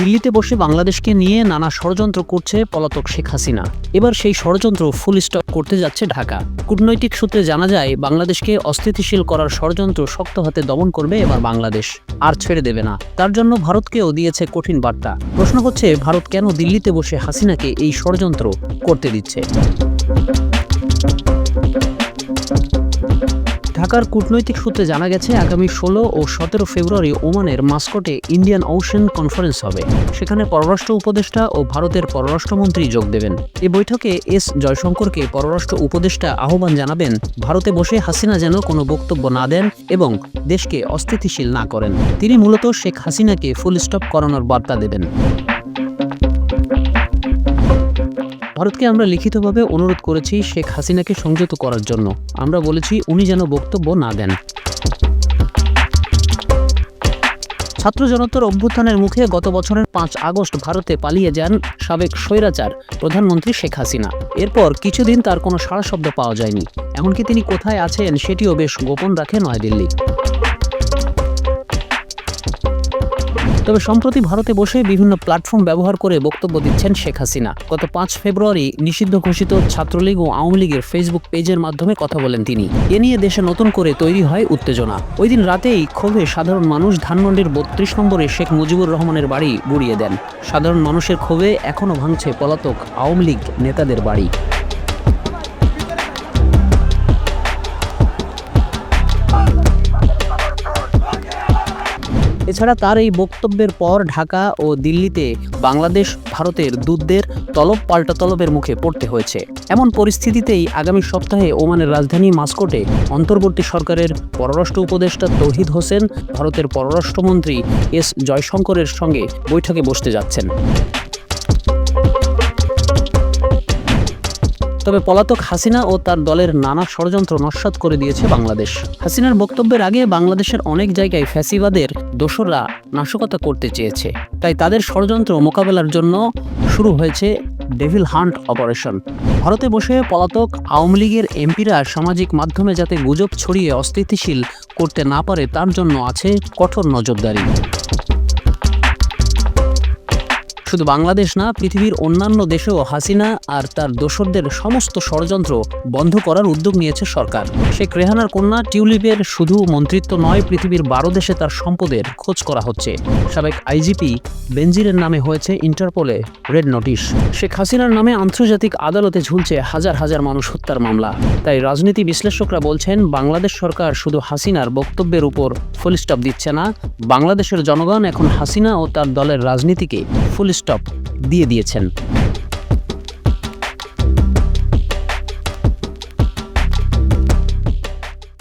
দিল্লিতে বসে বাংলাদেশকে নিয়ে নানা ষড়যন্ত্র করছে পলাতক শেখ হাসিনা। এবার সেই ষড়যন্ত্র ফুল স্টপ করতে যাচ্ছে ঢাকা। কূটনৈতিক সূত্রে জানা যায়, বাংলাদেশকে অস্থিতিশীল করার ষড়যন্ত্র শক্ত হাতে দমন করবে এবার বাংলাদেশ, আর ছেড়ে দেবে না। তার জন্য ভারতকেও দিয়েছে কঠিন বার্তা। প্রশ্ন হচ্ছে, ভারত কেন দিল্লিতে বসে হাসিনাকে এই ষড়যন্ত্র করতে দিচ্ছে? ঢাকার কূটনৈতিক সূত্রে জানা গেছে, আগামী 16 ও 17 ফেব্রুয়ারি ওমানের মাস্কটে ইন্ডিয়ান ওশেন কনফারেন্স হবে। সেখানে পররাষ্ট্র উপদেষ্টা ও ভারতের পররাষ্ট্রমন্ত্রী যোগ দেবেন। এ বৈঠকে এস জয়শঙ্করকে পররাষ্ট্র উপদেষ্টা আহ্বান জানাবেন, ভারতে বসে হাসিনা যেন কোনো বক্তব্য না দেন এবং দেশকে অস্থিতিশীল না করেন। তিনি মূলত শেখ হাসিনাকে ফুল স্টপ করানোর বার্তা দেবেন। ভারতকে আমরা লিখিতভাবে অনুরোধ করেছি শেখ হাসিনাকে সংযত করার জন্য। আমরা বলেছি উনি যেন বক্তব্য না দেন। ছাত্র জনতার অভ্যুত্থানের মুখে গত বছরের 5 আগস্ট ভারতে পালিয়ে যান সাবেক স্বৈরাচার প্রধানমন্ত্রী শেখ হাসিনা। এরপর কিছুদিন তার কোনো সাড়া শব্দ পাওয়া যায়নি। এমনকি তিনি কোথায় আছেন সেটিও বেশ গোপন রাখে নয়াদিল্লি। তবে সম্প্রতি ভারতে বসে বিভিন্ন প্ল্যাটফর্ম ব্যবহার করে বক্তব্য দিচ্ছেন শেখ হাসিনা। গত 5 ফেব্রুয়ারি নিষিদ্ধ ঘোষিত ছাত্রলীগ ও আওয়ামী লীগের ফেসবুক পেজের মাধ্যমে কথা বলেন তিনি। এ নিয়ে দেশে নতুন করে তৈরি হয় উত্তেজনা। ওই দিন রাতেই ক্ষোভে সাধারণ মানুষ ধানমন্ডির 32 নম্বরে শেখ মুজিবুর রহমানের বাড়ি গুড়িয়ে দেন। সাধারণ মানুষের ক্ষোভে এখনও ভাঙছে পলাতক আওয়ামী লীগ নেতাদের বাড়ি। এছাড়া তার এই বক্তব্যের পর ঢাকা ও দিল্লিতে বাংলাদেশ ভারতের দূতদের তলব পাল্টা তলবের মুখে পড়তে হয়েছে। এমন পরিস্থিতিতেই আগামী সপ্তাহে ওমানের রাজধানী মাস্কটে অন্তর্বর্তী সরকারের পররাষ্ট্র উপদেষ্টা তৌহিদ হোসেন ভারতের পররাষ্ট্রমন্ত্রী এস জয়শঙ্করের সঙ্গে বৈঠকে বসতে যাচ্ছেন। তবে পলাতক হাসিনা ও তার দলের নানা ষড়যন্ত্র নস্যাৎ করে দিয়েছে বাংলাদেশ। হাসিনার বক্তব্যের আগে বাংলাদেশের অনেক জায়গায় ফ্যাসিবাদের দোসররা নাশকতা করতে চেয়েছে। তাই তাদের ষড়যন্ত্র মোকাবেলার জন্য শুরু হয়েছে ডেভিল হান্ট অপারেশন। ভারতে বসে পলাতক আওয়ামী লীগের এমপিরা সামাজিক মাধ্যমে যাতে গুজব ছড়িয়ে অস্থিতিশীল করতে না পারে তার জন্য আছে কঠোর নজরদারি। শুধু বাংলাদেশ না, পৃথিবীর অন্যান্য দেশেও হাসিনা আর তার দোসরদের সমস্ত ষড়যন্ত্র বন্ধ করার উদ্যোগ নিয়েছে সরকার। শেখ রেহানার কন্যা টিউলিপের শুধু মন্ত্রিত্ব নয়, পৃথিবীর 12 দেশে তার সম্পদের খোঁজ করা হচ্ছে। সাবেক আইজিপি বেনজিরের নামে হয়েছে ইন্টারপোলে রেড নোটিশ। শেখ হাসিনার নামে আন্তর্জাতিক আদালতে ঝুলছে হাজার হাজার মানুষ হত্যার মামলা। তাই রাজনীতি বিশ্লেষকরা বলছেন, বাংলাদেশ সরকার শুধু হাসিনার বক্তব্যের উপর ফুল স্টপ দিচ্ছে না, বাংলাদেশের জনগণ এখন হাসিনা ও তার দলের রাজনীতিকে ফুল স্টপ দিয়ে দিয়েছেন।